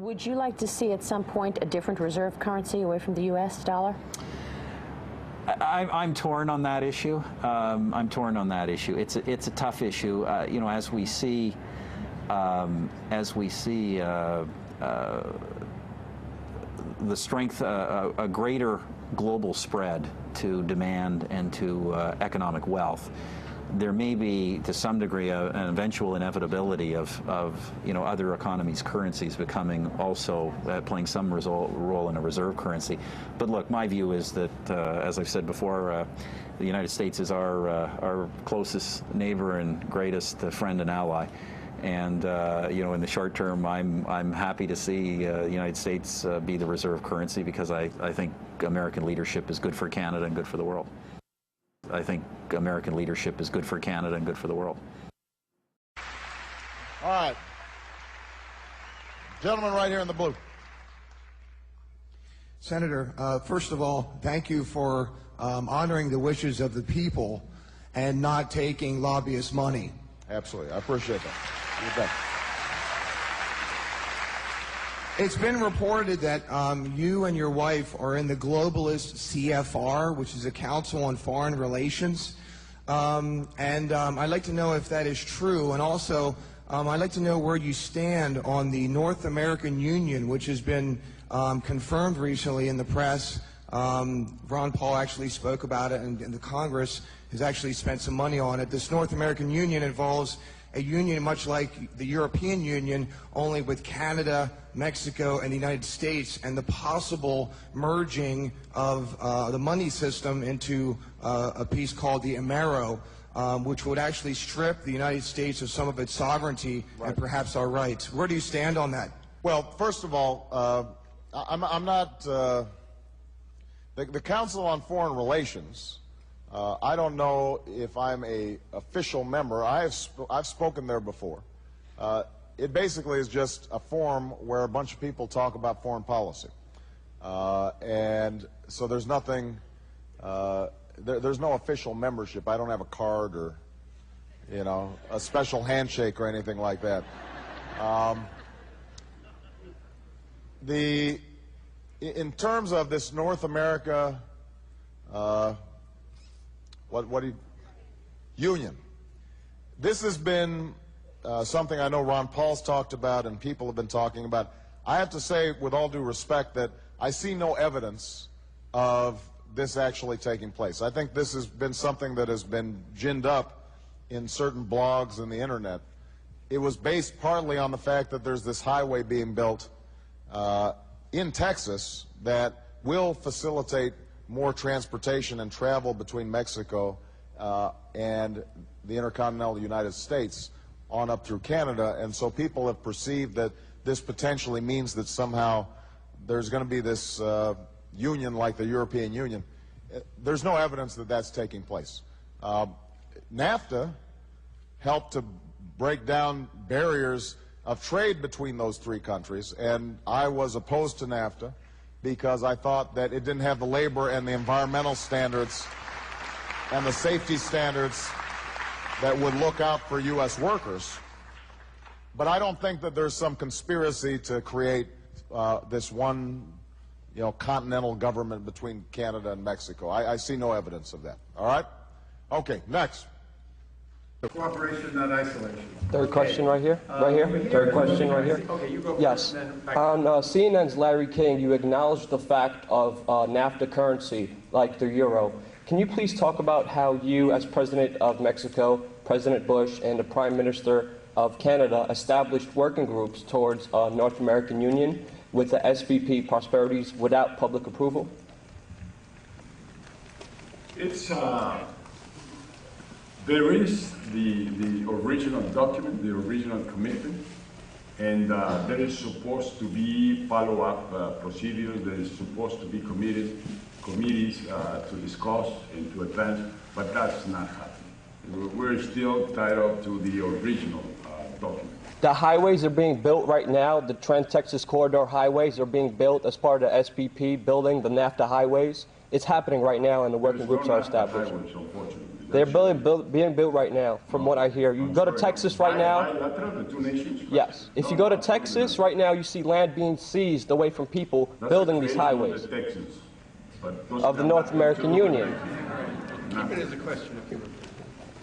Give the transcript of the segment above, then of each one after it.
Would you like to see at some point a different reserve currency away from the U.S. dollar? I'm torn on that issue. I'm torn on that issue. It's a tough issue. You know, as we see the strength, a greater global spread to demand and to economic wealth, there may be, to some degree, an eventual inevitability of you know, other economies' currencies becoming also playing some role in a reserve currency. But look, my view is that, as I've said before, the United States is our closest neighbor and greatest friend and ally. And you know, in the short term, I'm happy to see the United States be the reserve currency, because I think American leadership is good for Canada and good for the world. I think American leadership is good for Canada and good for the world. All right. Gentleman right here in the blue. Senator, first of all, thank you for honoring the wishes of the people and not taking lobbyist money. Absolutely. I appreciate that. You bet. It's been reported that you and your wife are in the globalist CFR, which is a Council on Foreign Relations. I'd like to know if that is true. And also, I'd like to know where you stand on the North American Union, which has been confirmed recently in the press. Ron Paul actually spoke about it, and the Congress has actually spent some money on it. This North American Union involves a union much like the European Union, only with Canada, Mexico, and the United States, and the possible merging of the money system into a piece called the Amero, which would actually strip the United States of some of its sovereignty and perhaps our rights. Where do you stand on that? Well, first of all, I'm not the Council on Foreign Relations. I don't know if I'm a official member. I've spoken there before. It basically is just a forum where a bunch of people talk about foreign policy, and so there's nothing. There's no official membership. I don't have a card or, you know, a special handshake or anything like that. In terms of this North America. Union. This has been something I know Ron Paul's talked about and people have been talking about. I have to say, with all due respect, that I see no evidence of this actually taking place. I think this has been something that has been ginned up in certain blogs and the internet. It was based partly on the fact that there's this highway being built in Texas that will facilitate more transportation and travel between Mexico and the intercontinental United States on up through Canada, and so people have perceived that this potentially means that somehow there's going to be this union like the European Union. There's no evidence that that's taking place. NAFTA helped to break down barriers of trade between those three countries, and I was opposed to NAFTA because I thought that it didn't have the labor and the environmental standards and the safety standards that would look out for U.S. workers. But I don't think that there's some conspiracy to create this one, you know, continental government between Canada and Mexico. I see no evidence of that. All right? Okay, next. Cooperation, not isolation. Third question right here. Third question right here. Okay, you go first. Yes. On CNN's Larry King, you acknowledged the fact of NAFTA currency, like the euro. Can you please talk about how you, as President of Mexico, President Bush, and the Prime Minister of Canada established working groups towards a North American Union with the SVP prosperities without public approval? It's there is the original document, the original commitment, and there is supposed to be follow-up procedures. There is supposed to be committees to discuss and to advance, but that's not happening. We're still tied up to the original document. The highways are being built right now. The Trans-Texas Corridor highways are being built as part of the SPP building the NAFTA highways. It's happening right now, and the working groups are established. Highways, unfortunately. They're being built right now, from what I hear. You go to Texas right now. Bilateral, the two nations? Yes. If you go to Texas right now, you see land being seized away from people building these highways of the North American Union. Keep it as a question if you would.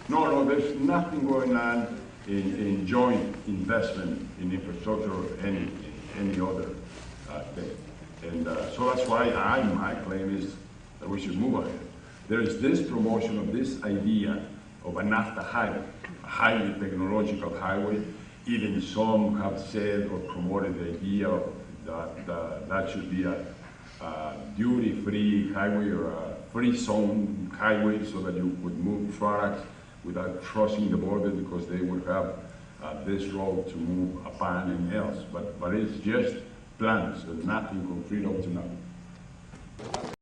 No, there's nothing going on in joint investment in infrastructure or any other thing. And so that's why my claim is that we should move ahead. There is this promotion of this idea of a NAFTA highway, a highly technological highway. Even some have said or promoted the idea that that should be a duty-free highway or a free zone highway so that you could move products without crossing the border because they would have this road to move upon and else. But it's just plans, there's nothing concrete up to now.